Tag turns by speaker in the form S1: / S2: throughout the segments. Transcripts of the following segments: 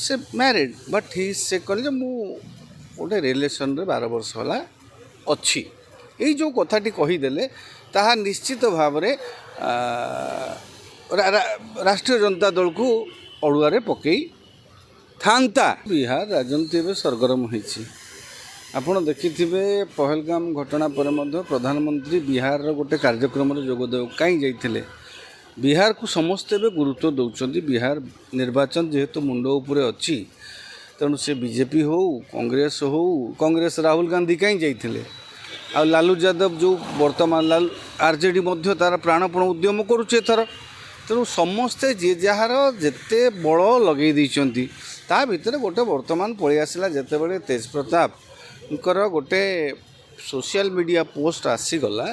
S1: से married but he से कहले मु गोटे रिलेसन रे 12 वर्ष होला अच्छी यही जो कथाटी कहीदेले ताहा निश्चित भाव में राष्ट्रीय जनता दल को अड़ुआरे पकई थांता। बिहार राजनीति में सरगरम होती आपड़ देखिथिबे पहलगाम घटना पर मध्य प्रधानमंत्री बिहार गोटे कार्यक्रम जोगदेव कहीं जाइथिले। बिहार को समस्ते भी गुरुत्व दौरान बिहार निर्वाचन जेहेतु मुंड उपरे अच्छी तेणु से बीजेपी हो कांग्रेस राहुल गांधी कहीं जाइथिले आ लालू यादव जो वर्तमान लाल आरजेडी मध्य तार प्राणपण उद्यम करुचे एथर तेणु समस्ते जे जार जेते बल लगे देइचंती ता भितर गोटे वर्तमान पळि आसिला जेतेबेले तेज प्रताप गोटे सोशल मीडिया पोस्ट आसीगला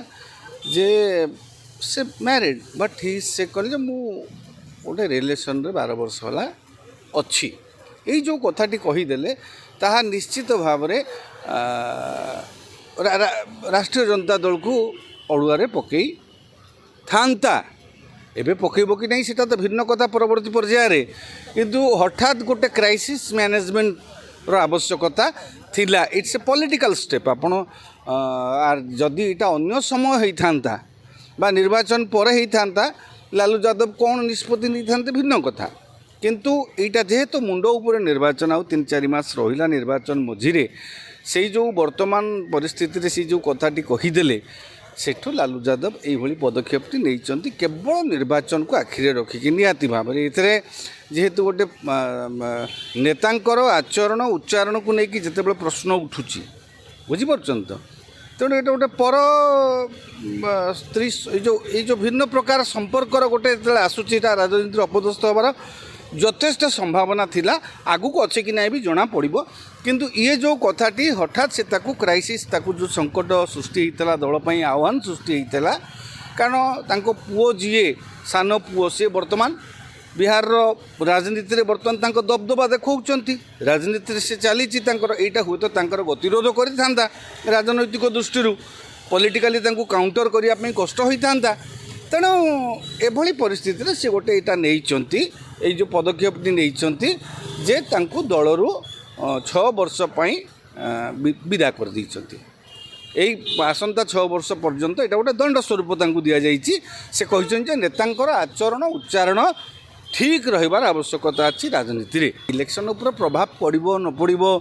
S1: जे से मैरिड बट ही से कहले मु गोटे रिलेसन रे 12 वर्ष होला अच्छी यही जो कथाटी कहीदेले ताहा निश्चित भाव में राष्ट्रीय जनता दल को अड़ुआरे पकई थांता। एबे पकईब कि नहीं सेटा तो भिन्न कथा परवर्ती पर्यायर किंतु हठात गोटे क्राइसिस मैनेजमेंट रो आवश्यकता थिला। इट्स ए पॉलिटिकल स्टेप आपण जदि इटा अन्य समय होता बा निर्वाचन पर होता लालू यादव कौन निष्पत्ति नहीं था भिन्न कथा किंतु यहाँ जेहेतु मुंड उपर निर्वाचन आउ 3-4 मास रहा निर्वाचन मझिरे से जो वर्तमान परिस्थिति से जो कथाटी कहीदेले सेठू लालू यादव यही पदक्षेपटी नहीं केवल निर्वाचन को आखिरे रखिकी निहाती भाव में ये जेहेतु गोटे नेतांकर आचरण उच्चारण को लेकिन जिते प्रश्न उठुची बुझीपार तो तेणु ये गोटे पर स्त्री जो भिन्न प्रकार संपर्कर गोटे आसूची राजनीति अपदस्थ हबार यथेष्ट संभावना थिला आगु को अच्छे कि ना भी जना पड़ो किंतु ये जो कथाटी हठात से क्राइसिस जो संकट सृष्टि होता दलपाई आह्वान सृष्टि होता कारण तांको पुओ जीए सान पुओ सी वर्तमान बिहार राजनीति रे वर्तमान दबदबा देखौचंती राजनीति से चली यहाँ हुए तो गतिरोध करता राजनैतिक दृष्टि पॉलिटिकली काउंटर करने कष्ट होता तेणु एभली परिस्थिति से गोटे यहाँ नहीं ये जो पदक्षेपटी नहीं जे तांको दलरू 6 वर्ष विदा कर यही आसंता 6 वर्ष पर्यंत यहाँ गोटे दंड स्वरूप दि जाइए से कहते नेतांकर आचरण उच्चारण ठीक रहिबार आवश्यकता अच्छी राजनीति रे इलेक्शन उपर प्रभाव पड़ो न पड़ो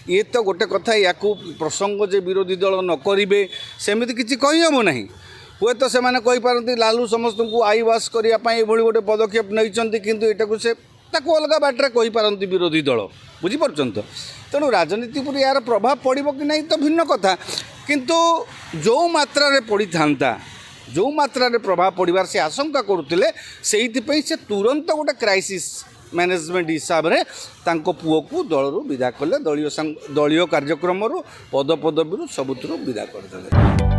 S1: ये तो गोटे कथा या प्रसंग जे विरोधी दल न करेंगे सेमती किसी कहीहब ना हुए तो से पारती लालू समस्त को आई वाश करने गोटे पदक्षेप नहीं किंतु यहाँ से अलग बाटे कहींपारती विरोधी दल बुझीपार तो तेणु राजनीति पर यार प्रभाव पड़ो कि नहीं तो भिन्न कथा किंतु जो मात्रा रे पड़ी था जो मात्रा रे प्रभाव पड़ार से आशंका करुले से तुरंत गोटे क्राइसिस मैनेजमेंट हिसाब से पुओ को दलरू विदा कले दलीय कार्यक्रम पद पदवी सबुत विदा करदे।